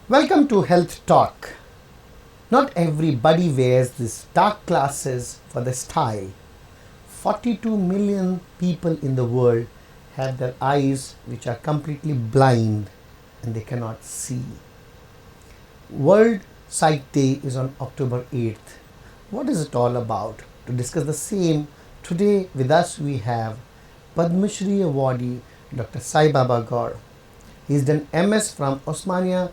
Welcome to Health Talk. Not everybody wears these dark glasses for the style. 42 million people in the world have their eyes which are completely blind and they cannot see. World Sight Day is on October 8th. What is it all about? To discuss the same, today with us we have Padma Shri awardee Dr. Saibaba Goud. He's done MS from Osmania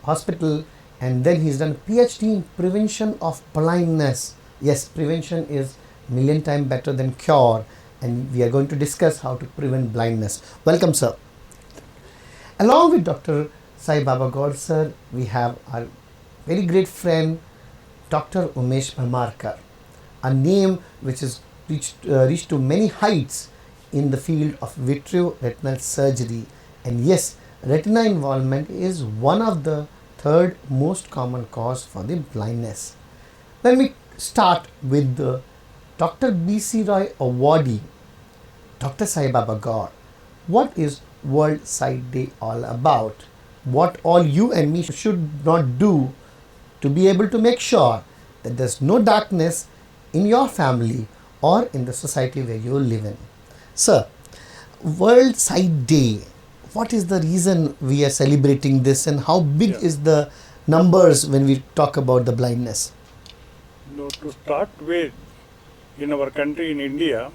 Hospital and then he's done PhD in prevention of blindness. Yes, prevention is million times better than cure, and we are going to discuss how to prevent blindness. Welcome, sir. Along with Dr. Saibaba Goud, sir, we have our very great friend Dr. Umesh Bhammarkar, a name which is reached to many heights in the field of vitreoretinal surgery. And yes, retina involvement is one of the third most common cause for the blindness. Let me start with the Dr. B.C. Roy awardee, Dr. Saibaba Goud. What is World Sight Day all about? What all you and me should not do to be able to make sure that there's no darkness in your family or in the society where you live in. Sir, World Sight Day, what is the reason we are celebrating this and how big is the numbers when we talk about the blindness? No, to start with, in our country, in India,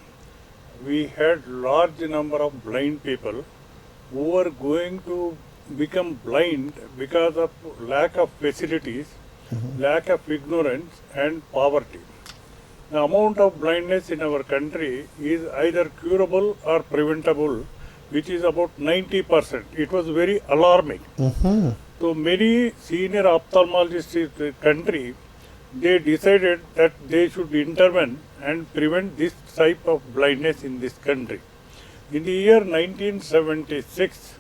we had large number of blind people who were going to become blind because of lack of facilities, lack of ignorance and poverty. The amount of blindness in our country is either curable or preventable, which is about 90%. It was very alarming. So many senior ophthalmologists in the country, they decided that they should intervene and prevent this type of blindness in this country. In the year 1976,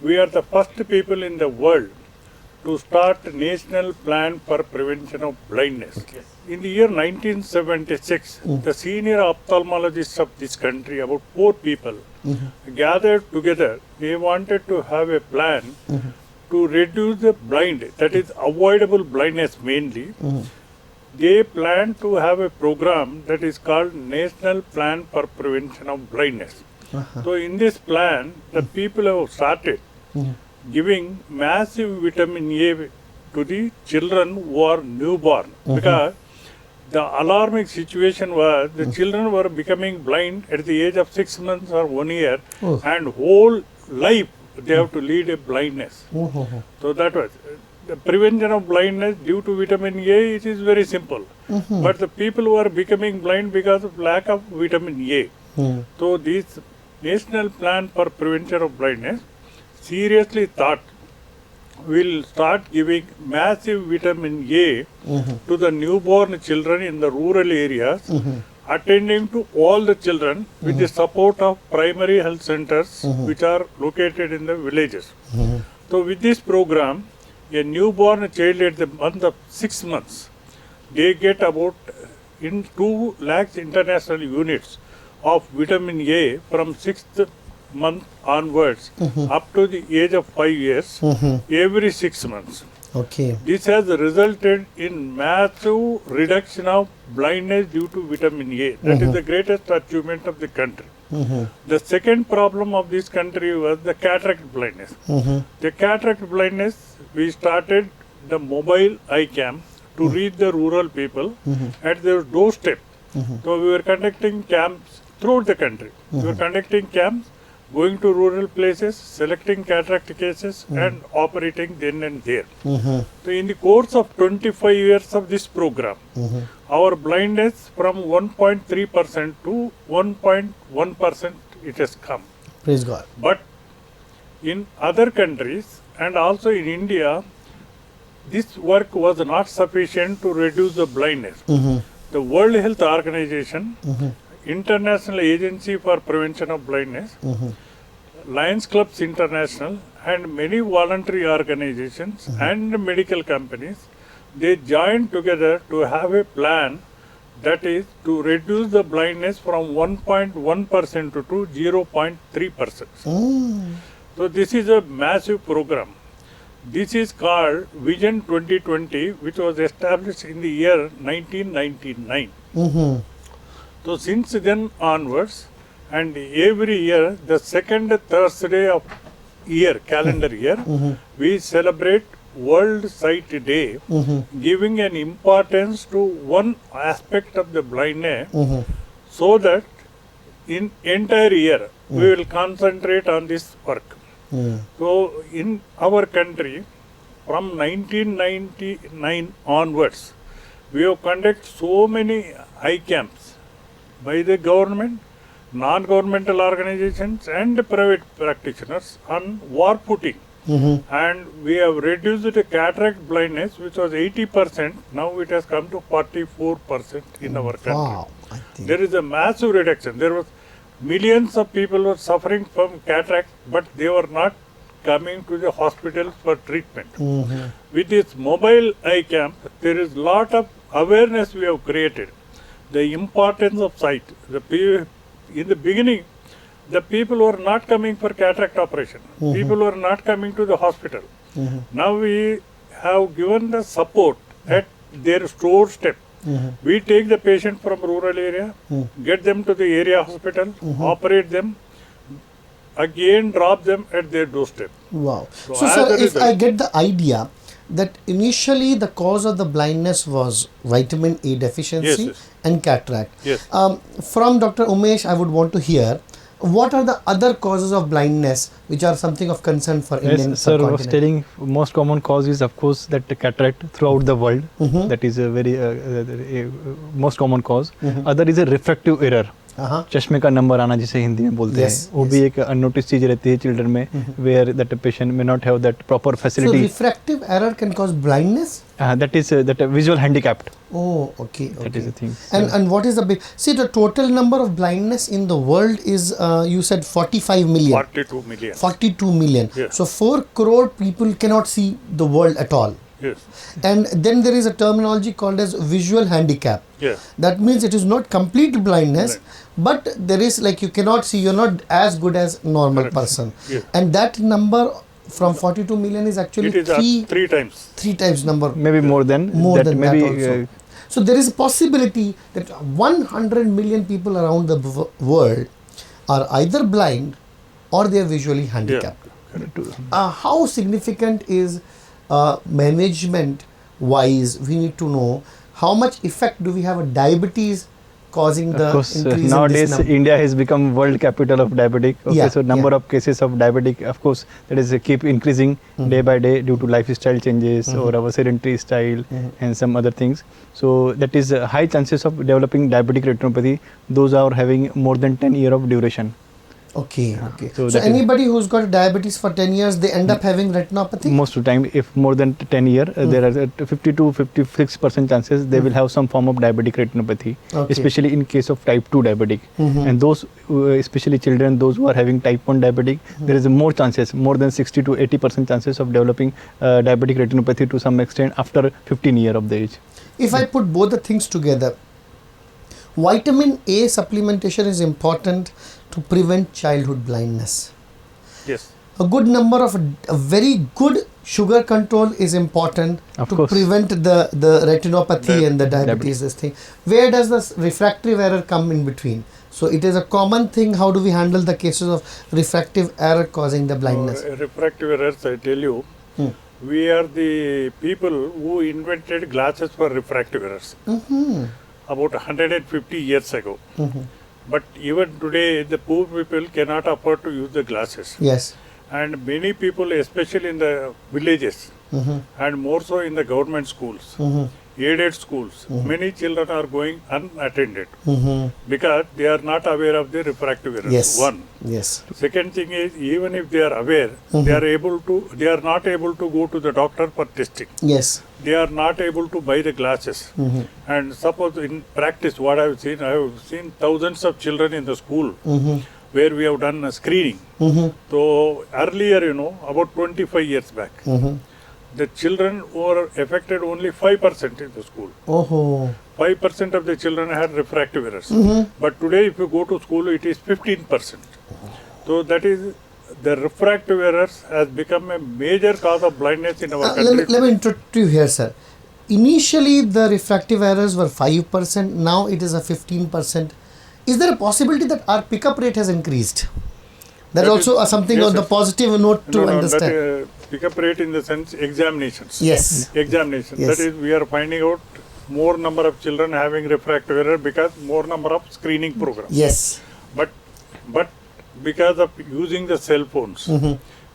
we are the first people in the world to start a national plan for prevention of blindness. Okay. In the year 1976, the senior ophthalmologists of this country, about 4 people, gathered together. They wanted to have a plan to reduce the blind, that is avoidable blindness mainly. They planned to have a program that is called National Plan for Prevention of Blindness. So in this plan, the people have started giving massive vitamin A to the children who are newborn, because the alarming situation was the children were becoming blind at the age of 6 months or 1 year, and whole life they have to lead a blindness. So that was the prevention of blindness due to vitamin A. It is very simple, but the people who are becoming blind because of lack of vitamin A. So this National Plan for Prevention of Blindness seriously thought will start giving massive vitamin A to the newborn children in the rural areas, attending to all the children with the support of primary health centers which are located in the villages. So with this program, a newborn child at the month of 6 months, they get about in 2 lakhs international units of vitamin A from 6th month onwards up to the age of 5 years every 6 months. Okay. This has resulted in massive reduction of blindness due to vitamin A. That is the greatest achievement of the country. The second problem of this country was the cataract blindness. The cataract blindness, we started the mobile eye cam to reach the rural people at their doorstep. So we were conducting camps throughout the country. We were conducting camps, going to rural places, selecting cataract cases and operating then and there. So in the course of 25 years of this program, our blindness from 1.3% to 1.1% it has come. Praise God. But in other countries and also in India, this work was not sufficient to reduce the blindness. The World Health Organization, International Agency for Prevention of Blindness, Lions Clubs International and many voluntary organizations and medical companies, they joined together to have a plan that is to reduce the blindness from 1.1% to 0.3%. So this is a massive program. This is called Vision 2020, which was established in the year 1999. So since then onwards, and every year, the second Thursday of calendar year, we celebrate World Sight Day, giving an importance to one aspect of the blindness, so that in entire year we will concentrate on this work. So in our country, from 1999 onwards, we have conducted so many eye camps by the government, non-governmental organizations and private practitioners on war footing. And we have reduced the cataract blindness, which was 80%, now it has come to 44% in our country. Wow. There is a massive reduction. There was millions of people were suffering from cataract, but they were not coming to the hospitals for treatment. With this mobile eye camp, there is lot of awareness we have created. The importance of sight. In the beginning, the people were not coming for cataract operation. People were not coming to the hospital. Now we have given the support at their doorstep. We take the patient from rural area, get them to the area hospital, operate them, again drop them at their doorstep. Wow. So sir, if I get the idea that initially the cause of the blindness was vitamin A deficiency and cataract. From Dr. Umesh, I would want to hear, what are the other causes of blindness which are something of concern for Indian subcontinent? Sir was telling most common cause is of course that cataract throughout the world. That is a very most common cause. Other is a refractive error. चश्मे का number आना जिसे हिंदी में बोलते हैं, वो भी एक अननोटिस चीज रहती है चिल्ड्रन में, where that patient may not have that proper facility. So refractive error can cause blindness? That is that visual handicapped. Oh, okay. That is the thing. And what is the big? See, the total number of blindness in the world is you said 45 million. 42 million. 42 million. Yes. So 4 crore people cannot see the world at all. Yes. And then there is a terminology called as visual handicap. Yes. That means it is not complete blindness, but there is like you cannot see, you're not as good as normal person. Yes. And that number from 42 million is actually three times. 3 times number. Maybe more than that maybe also. So there is a possibility that 100 million people around the world are either blind or they are visually handicapped. How significant is management wise? We need to know how much effect do we have of diabetes causing the increase nowadays in this India has become world capital of diabetic. So number of cases of diabetic, of course, that is keep increasing day by day due to lifestyle changes or our sedentary style and some other things. So that is high chances of developing diabetic retinopathy. Those are having more than 10 years of duration. Okay. So anybody who's got diabetes for 10 years, they end up having retinopathy? Most of the time, if more than 10 years, there are 50 to 56% chances they will have some form of diabetic retinopathy, especially in case of type 2 diabetic. And those, especially children, those who are having type 1 diabetic, there is more chances, more than 60 to 80% chances of developing diabetic retinopathy to some extent after 15 years of the age. If I put both the things together, vitamin A supplementation is important to prevent childhood blindness. Yes. A good number of a very good sugar control is important to prevent the retinopathy and the diabetes. This thing. Where does this refractive error come in between? So it is a common thing. How do we handle the cases of refractive error causing the blindness? Refractive errors, I tell you, we are the people who invented glasses for refractive errors. About 150 years ago. But even today, the poor people cannot afford to use the glasses. Yes. And many people, especially in the villages, and more so in the government schools, aided schools, many children are going unattended because they are not aware of the refractive errors. Yes. One. Yes. Second thing is, even if they are aware, they are not able to go to the doctor for testing. Yes. They are not able to buy the glasses. And suppose in practice, what I have seen thousands of children in the school where we have done a screening. So earlier, about 25 years back, the children were affected only 5% in the school. 5% of the children had refractive errors. But today, if you go to school, it is 15%. So that is the refractive errors has become a major cause of blindness in our country. Let me interrupt you here, sir. Initially, the refractive errors were 5%. Now it is a 15%. Is there a possibility that our pickup rate has increased? That That also is- something yes, on the yes. positive note to understand. That, pickup rate in the sense examinations. Yes. Examinations. Yes. That is, we are finding out more number of children having refractive error because more number of screening programs. Yes. But because of using the cell phones,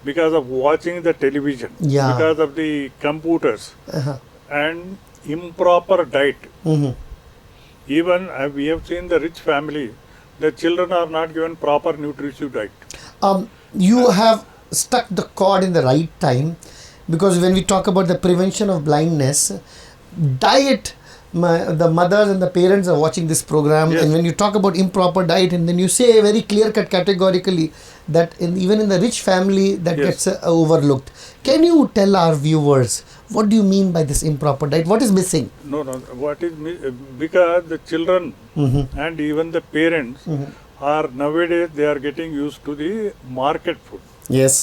because of watching the television, Yeah. because of the computers Uh-huh. and improper diet. Mhm. Even we have seen the rich family, the children are not given proper nutritious diet. You have stuck the chord in the right time, because when we talk about the prevention of blindness, diet, the mothers and the parents are watching this program, Yes. and when you talk about improper diet, and then you say very clear cut categorically that even in the rich family that Yes. gets overlooked. Can you tell our viewers what do you mean by this improper diet? What is missing? No. What is because the children and even the parents are nowadays they are getting used to the market food. Yes.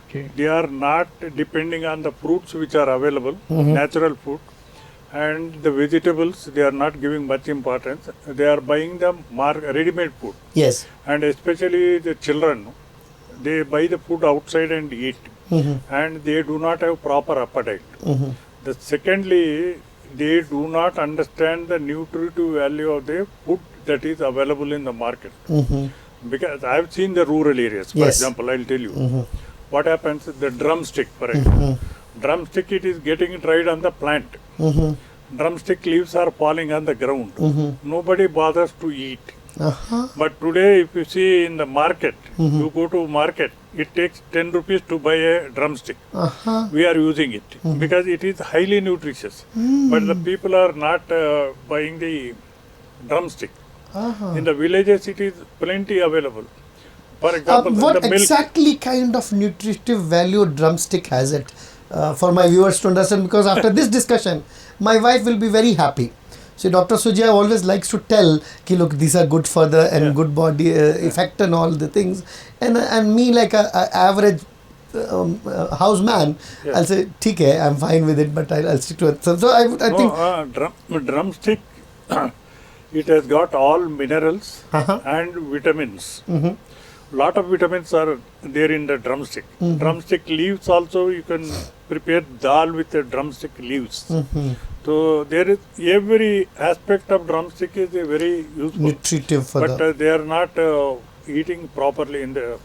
Okay. They are not depending on the fruits which are available, natural food, and the vegetables. They are not giving much importance. They are buying the ready-made food, Yes. and especially the children, they buy the food outside and eat, and they do not have proper appetite. The secondly, they do not understand the nutritive value of the food that is available in the market. Because I have seen the rural areas, for Yes. example, I'll tell you. What happens, the drumstick, for example. Drumstick, it is getting dried on the plant. Drumstick leaves are falling on the ground. Nobody bothers to eat. Uh-huh. But today, if you see in the market, you go to market, it takes 10 rupees to buy a drumstick. Uh-huh. We are using it because it is highly nutritious. But the people are not buying the drumstick. Uh-huh. In the villages, it is plenty available. For example, What the milk. exactly kind of nutritive value drumstick has it, for my viewers to understand? Because after this discussion, my wife will be very happy. So Dr. Sujay always likes to tell, ki, look, these are good for the and good body effect and all the things. And me, like a average houseman, Yeah. I'll say, ठीक है, I'm fine with it, but I'll stick to it. So I think. Drumstick, it has got all minerals Uh-huh. and vitamins. Lot of vitamins are there in the drumstick. Drumstick leaves also, you can prepare dal with the drumstick leaves. So there is every aspect of drumstick is a very useful. Nutritive for But the. they are not eating properly in the.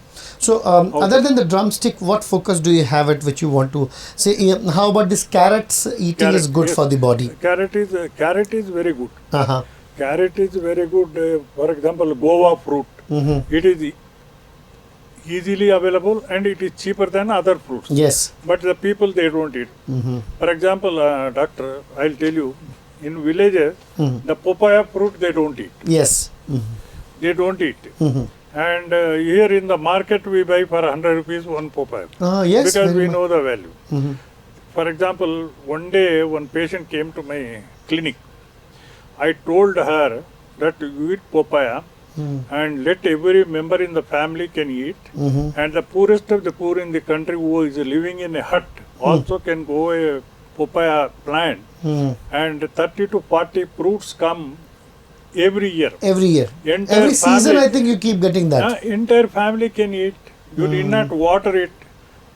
So, other than the drumstick, what focus do you have at which you want to say? How about this carrots eating is Carrot, good yes. for the body? Carrot is very good. Uh-huh. Carrot is very good. For example, guava fruit. It is easily available and it is cheaper than other fruits. Yes. But the people, they don't eat. For example, doctor, I'll tell you, in villages, the papaya fruit they don't eat. Yes. They don't eat. And here in the market, we buy for 100 rupees one papaya. Yes. Because very we much. know the value. For example, one day one patient came to my clinic. I told her that you eat papaya and let every member in the family can eat, and the poorest of the poor in the country who is living in a hut also can go a papaya plant, and 30 to 40 fruits come every year. Every year. Entire Every season, family- I think you keep getting that. Entire family can eat. You need not water it.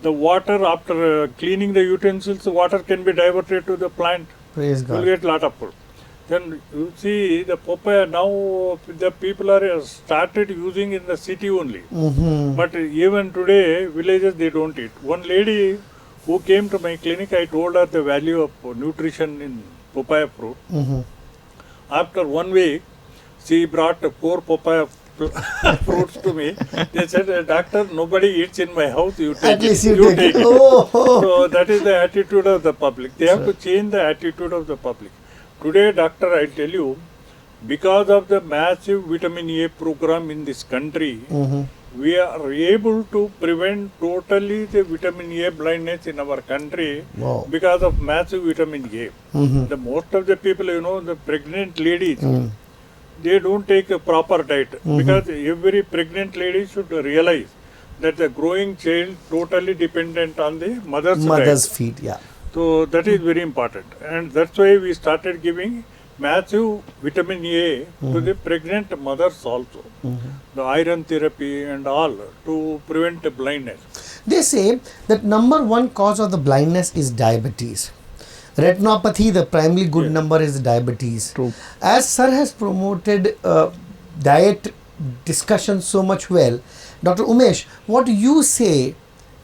The water, after cleaning the utensils, the water can be diverted to the plant. Praise You will God. get lot of food. Then you see the papaya now, the people are started using in the city only. But even today, villages they don't eat. One lady who came to my clinic, I told her the value of nutrition in papaya fruit. After 1 week, she brought 4 papaya fruits to me. They said, doctor, nobody eats in my house, you take At least it. you take it. Oh. So that is the attitude of the public. They have to change the attitude of the public. Today, doctor, I tell you, because of the massive vitamin A program in this country, we are able to prevent totally the vitamin A blindness in our country. Wow. Because of massive vitamin A. The most of the people, the pregnant ladies, they don't take a proper diet, because every pregnant lady should realize that the growing child totally dependent on the mother's Mother's diet. feed, yeah. So that is very important, and that's why we started giving massive vitamin A to the pregnant mothers also, the iron therapy and all to prevent blindness. They say that number one cause of the blindness is diabetes. Retinopathy, the primary good Yes. number is diabetes. True. As sir has promoted diet discussion so much well, Dr. Umesh, what do you say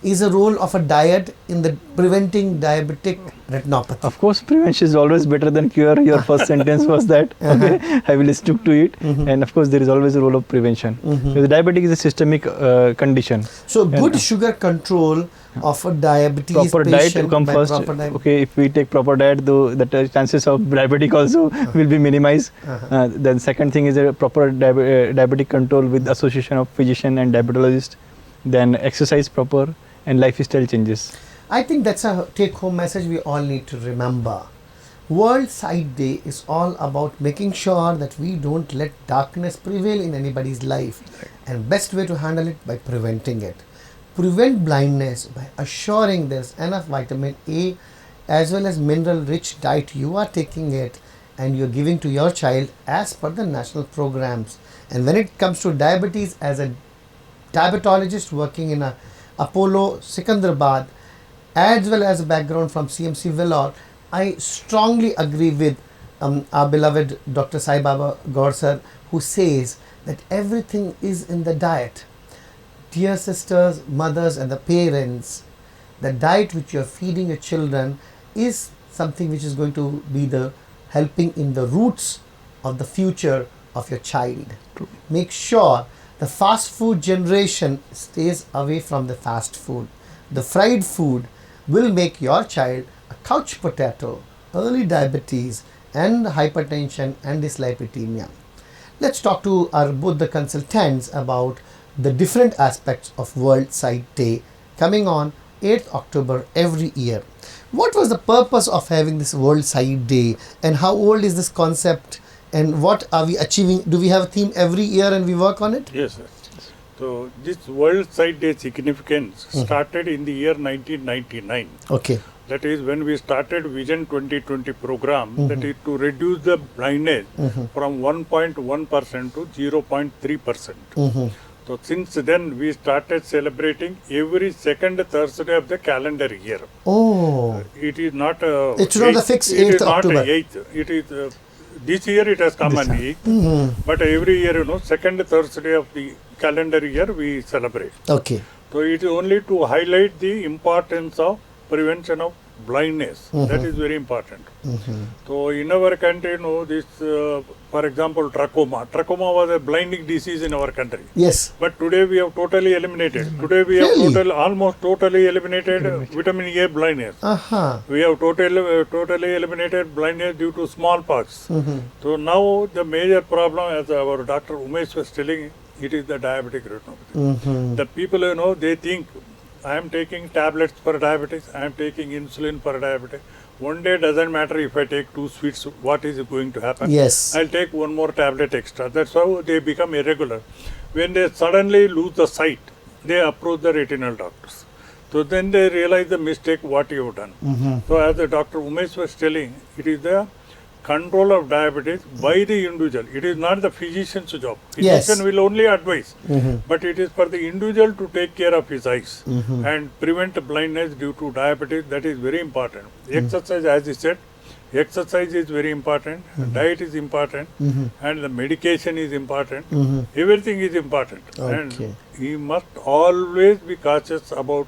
is the role of a diet in the preventing diabetic retinopathy? Of course, prevention is always better than cure. Your first sentence was that. Okay, I will stick to it. And of course, there is always a role of prevention. Because diabetic is a systemic condition. So good sugar control of a diabetes Proper patient diet come by first. proper diet. Okay, if we take proper diet, though, the chances of diabetic also will be minimized. Then second thing is a proper diabetic control with association of physician and diabetologist. Then exercise proper and lifestyle changes. I think that's a take-home message we all need to remember. World Sight Day is all about making sure that we don't let darkness prevail in anybody's life. And best way to handle it by preventing it. Prevent blindness by assuring there's enough vitamin A as well as mineral-rich diet you are taking it and you're giving to your child as per the national programs. And when it comes to diabetes, as a diabetologist working in a Apollo Sikandrabad, as well as a background from CMC Vellore, I strongly agree with our beloved Dr. Saibaba Goud sir, who says that everything is in the diet. Dear sisters, mothers and the parents, the diet which you are feeding your children is something which is going to be the helping in the roots of the future of your child. True. Make sure the fast food generation stays away from the fast food. The fried food will make your child a couch potato, early diabetes and hypertension and dyslipidemia. Let's talk to our both the consultants about the different aspects of World Sight Day coming on 8th October every year. What was the purpose of having this World Sight Day and how old is this concept and what are we achieving? Do we have a theme every year and we work on it? Yes, sir. So this World Sight Day significance started in the year 1999. Okay. That is when we started Vision 2020 program, that is to reduce the blindness from 1.1% to 0.3%. So since then we started celebrating every second Thursday of the calendar year. Oh. It is not It's not the fixed 8th It is not October. 8th. It is this year it has come on 8th. But every year, second Thursday of the calendar year we celebrate. Okay. So it is only to highlight the importance of prevention of blindness. That is very important. So in our country, this, for example, trachoma. Trachoma was a blinding disease in our country. Yes. But today we have totally eliminated. Today we have Really? almost totally eliminated vitamin A blindness. We have totally eliminated blindness due to smallpox. So now the major problem, as our Dr. Umesh was telling, it is the diabetic retinopathy. The people, they think, I am taking tablets for diabetes, I am taking insulin for diabetes. One day doesn't matter if I take 2 sweets, what is going to happen? Yes. I'll take one more tablet extra. That's how they become irregular. When they suddenly lose the sight, they approach the retinal doctors. So then they realize the mistake what you have done. So as the Dr. Umesh was telling, it is the control of diabetes by the individual. It is not the physician's job. Yes. Physician will only advise, but it is for the individual to take care of his eyes and prevent blindness due to diabetes. That is very important. Exercise, as he said, exercise is very important, diet is important, and the medication is important. Everything is important. And he must always be cautious about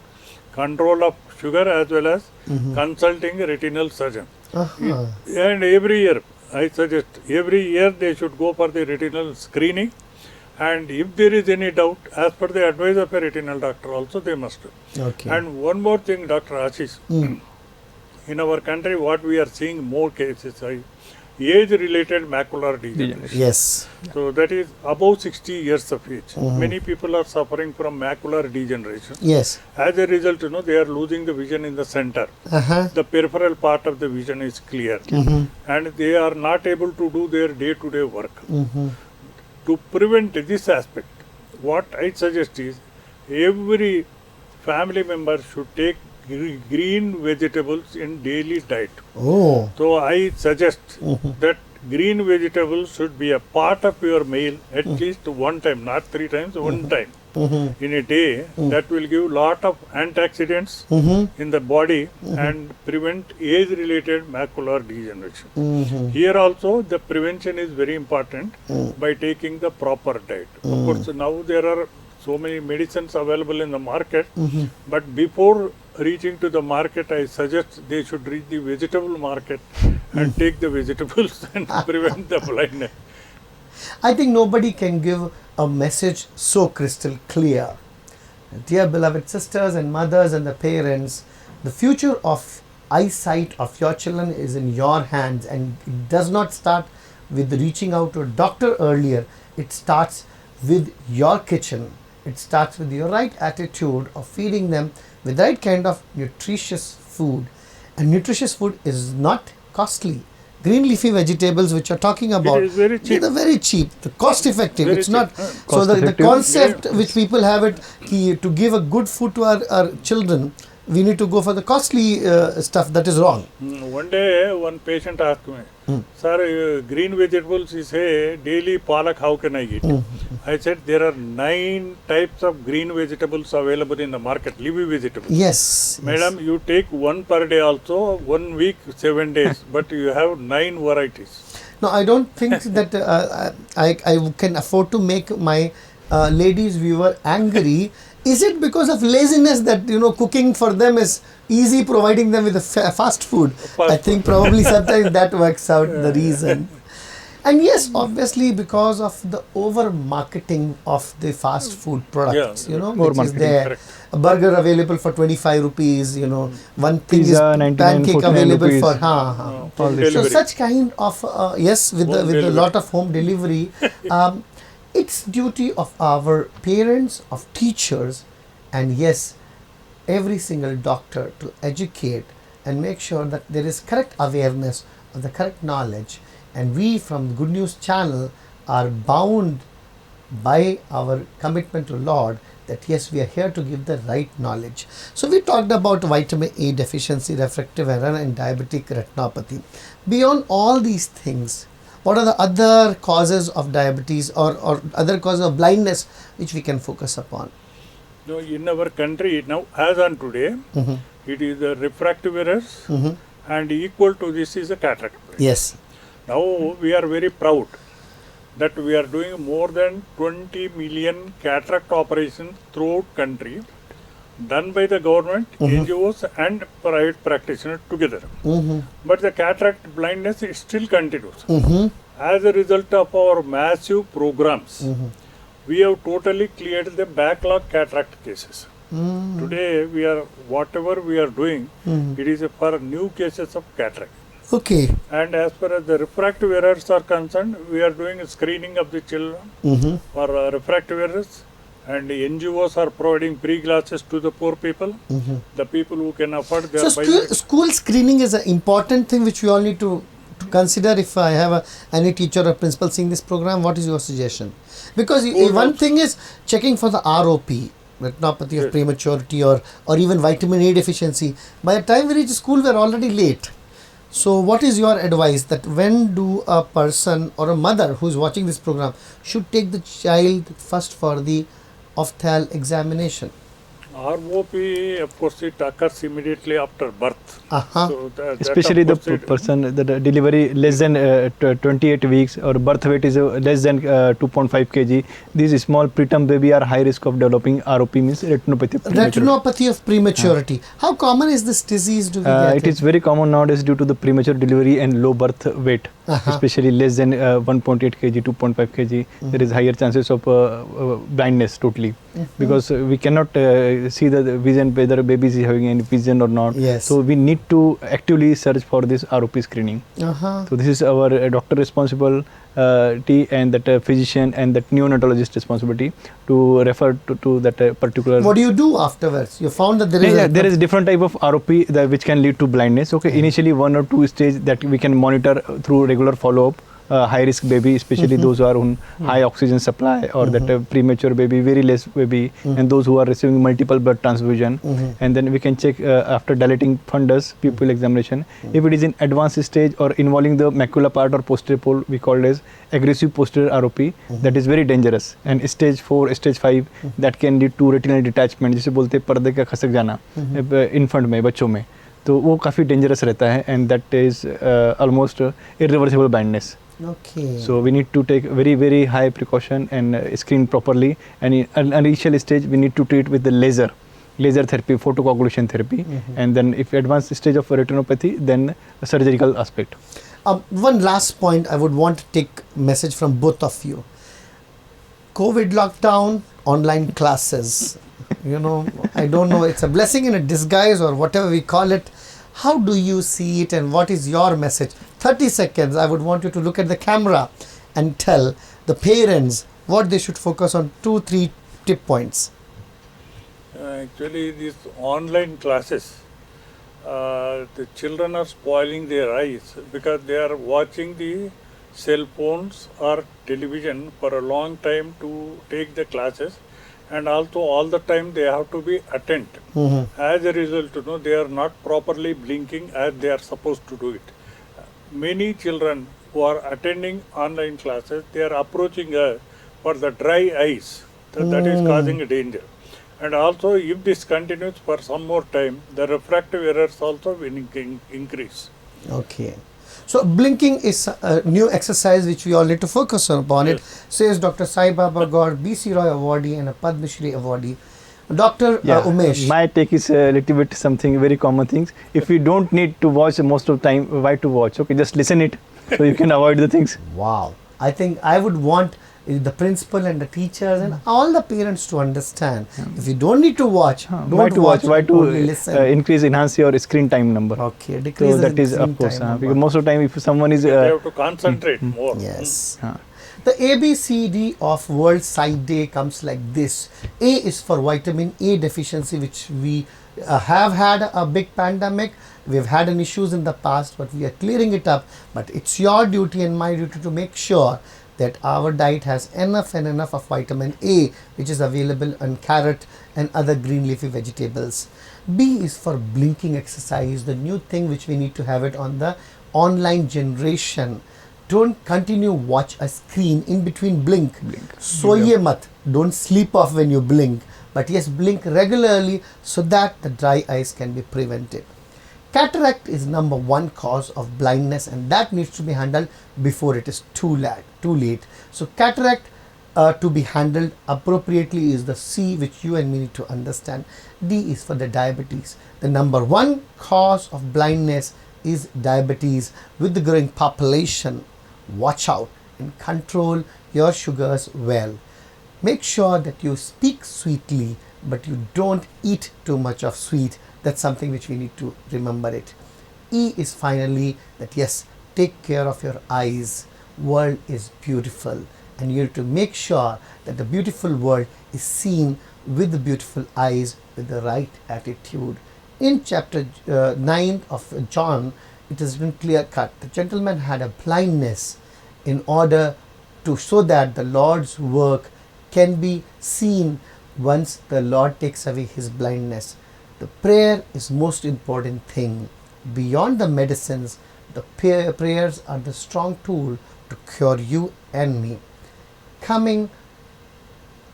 control of sugar as well as consulting a retinal surgeon. And every year, I suggest, every year they should go for the retinal screening, and if there is any doubt, as per the advice of a retinal doctor also they must do. Okay. And one more thing, Dr. Ashish, in our country what we are seeing more cases, age-related macular degeneration. Yes. So that is above 60 years of age. Many people are suffering from macular degeneration. Yes. As a result, they are losing the vision in the center. The peripheral part of the vision is clear. And they are not able to do their day-to-day work. To prevent this aspect, what I suggest is, every family member should take green vegetables in daily diet. Oh. So I suggest that green vegetables should be a part of your meal at least one time, not 3 times, one time in a day. That will give lot of antioxidants in the body and prevent age-related macular degeneration. Here also the prevention is very important by taking the proper diet. Of course, now there are so many medicines available in the market, but before reaching to the market, I suggest they should reach the vegetable market and take the vegetables and prevent the blindness. I think nobody can give a message so crystal clear. Dear beloved sisters and mothers and the parents, the future of eyesight of your children is in your hands, and it does not start with reaching out to a doctor earlier. It starts with your kitchen. It starts with your right attitude of feeding them with the right kind of nutritious food. And nutritious food is not costly. Green leafy vegetables which you're talking about, It is very cheap. they're very cheap, cost effective. Very It's not cheap. so the Cost-effective. concept which people have it to give a good food to our children, we need to go for the costly stuff. That is wrong. One day, one patient asked me, Sir, green vegetables, you say daily palak, how can I eat? I said there are 9 types of green vegetables available in the market, leafy vegetables. Yes. Madam, you take one per day also, 1 week, 7 days, but you have 9 varieties. No, I don't think that I can afford to make my ladies viewer angry. Is it because of laziness that cooking for them is easy, providing them with a fast food? I think probably sometimes that works out the reason. And yes, obviously because of the over marketing of the fast food products, which is Over-marketing, there. correct. A burger available for 25 rupees, one thing Pizza, is 99, pancake 49 available rupees. for Home So delivery. such kind of yes, with Home a delivery. lot of home delivery. It's duty of our parents, of teachers, and yes, every single doctor to educate and make sure that there is correct awareness of the correct knowledge. And we from the Good News channel are bound by our commitment to Lord that yes, we are here to give the right knowledge. So we talked about vitamin A deficiency, refractive error, and diabetic retinopathy. Beyond all these things, what are the other causes of diabetes or other causes of blindness which we can focus upon? No, in our country now, as on today, it is the refractive errors, and equal to this is a cataract. Yes. Now we are very proud that we are doing more than 20 million cataract operations throughout country, done by the government, NGOs and private practitioners together. But the cataract blindness still continues. As a result of our massive programs, we have totally cleared the backlog cataract cases. Today, whatever we are doing, it is for new cases of cataract. Okay. And as far as the refractive errors are concerned, we are doing a screening of the children for refractive errors, and the NGOs are providing free glasses to the poor people. The people who can afford their So school screening is an important thing which we all need to consider. If I have any teacher or principal seeing this program, what is your suggestion? Because one thing is checking for the ROP, retinopathy of prematurity, or even vitamin A deficiency. By the time we reach school, we are already late. So what is your advice that when do a person or a mother who is watching this program should take the child first for the ophthal examination? ROP, of course, it occurs immediately after birth. So Especially the person, the delivery less than 28 weeks or birth weight is less than 2.5 kg. These small preterm baby are high risk of developing ROP, means retinopathy. Retinopathy of prematurity. How common is this disease? Do we get it is very common nowadays due to the premature delivery and low birth weight, especially less than 1.8 kg, 2.5 kg. There is higher chances of blindness totally, because we cannot see the vision whether baby is having any vision or not. Yes. So we need to actively search for this ROP screening. So this is our doctor responsibility and that physician and that neonatologist responsibility to refer to that particular. What do you do afterwards? You found that there is different type of ROP which can lead to blindness. Okay, initially 1 or 2 stage that we can monitor through regular follow-up high risk baby, especially those who are on high oxygen supply, or that premature baby, very less baby, and those who are receiving multiple blood transfusion. And then we can check after dilating fundus pupil examination if it is in advanced stage or involving the macula part or posterior pole, we call it as aggressive posterior ROP. That is very dangerous, and stage 4 stage 5 that can lead to retinal detachment, जिसे बोलते हैं पर्दे का खसक जाना infant में, बच्चों में, तो वो काफ़ी dangerous रहता है, and that is almost irreversible blindness. Okay. So we need to take very high precaution and screen properly, and in initial stage we need to treat with the laser therapy, photocoagulation therapy, and then if advanced stage of retinopathy, then a surgical aspect. One last point I would want to take message from both of you. COVID lockdown, online classes, I don't know, it's a blessing in a disguise or whatever we call it. How do you see it, and what is your message? 30 seconds, I would want you to look at the camera and tell the parents what they should focus on, 2-3 tip points. Actually, these online classes, the children are spoiling their eyes because they are watching the cell phones or television for a long time to take the classes, and also all the time they have to be attentive. As a result, they are not properly blinking as they are supposed to do it. Many children who are attending online classes, they are approaching us for the dry eyes. That is causing a danger. And also, if this continues for some more time, the refractive errors also will increase. Okay. So blinking is a new exercise which we all need to focus upon. It says Dr. Saibaba, Goud, BC Roy awardee and a Padma Shri awardee. Dr. Umesh. My take is a little bit something very common things. If you don't need to watch most of the time, why to watch? Okay, just listen it so you can avoid the things. Wow. I think I would want the principal and the teachers and all the parents to understand. If you don't need to watch, don't watch. Why to listen. enhance your screen time number? Okay, decrease so that is of course because most of the time if someone is they have to concentrate more. Yes. The ABCD of World Sight Day comes like this. A is for vitamin A deficiency, which we have had a big pandemic. We've had an issues in the past, but we are clearing it up. But it's your duty and my duty to make sure that our diet has enough of vitamin A, which is available on carrot and other green leafy vegetables. B is for blinking exercise, the new thing which we need to have it on the online generation. Don't continue watch a screen in between blink. Soye mat. Don't sleep off when you blink. But yes, blink regularly so that the dry eyes can be prevented. Cataract is number 1 cause of blindness, and that needs to be handled before it is too late. So cataract to be handled appropriately is the C, which you and me need to understand. D is for the diabetes. The number 1 cause of blindness is diabetes. With the growing population, watch out and control your sugars well. Make sure that you speak sweetly, but you don't eat too much of sweet. That's something which we need to remember it. E is finally that yes, take care of your eyes. World is beautiful, and you have to make sure that the beautiful world is seen with the beautiful eyes, with the right attitude. In chapter 9 of John, it has been clear cut. The gentleman had a blindness in order to show that the Lord's work can be seen once the Lord takes away his blindness. The prayer is most important thing. Beyond the medicines, the prayers are the strong tool to cure you and me. Coming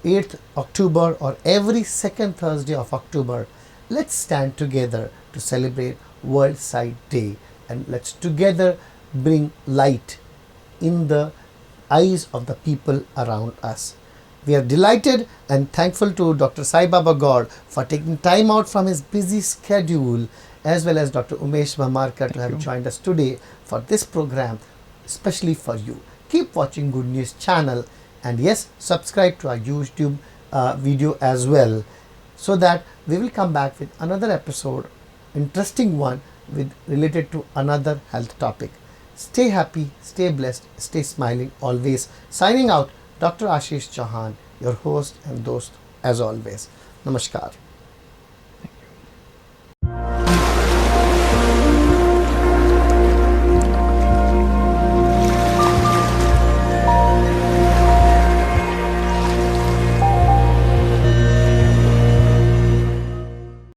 8th October or every second Thursday of October, let's stand together to celebrate World Sight Day, and let's together bring light in the eyes of the people around us. We are delighted and thankful to Dr. Saibaba Goud for taking time out from his busy schedule, as well as Dr. Umesh Bhammarkar to have joined us today for this program, especially for you. Keep watching Good News channel, and yes, subscribe to our YouTube video as well, so that we will come back with another episode, interesting one with related to another health topic. Stay happy, stay blessed, stay smiling always. Signing out, Dr. Ashish Chauhan, your host and dost as always. Namaskar.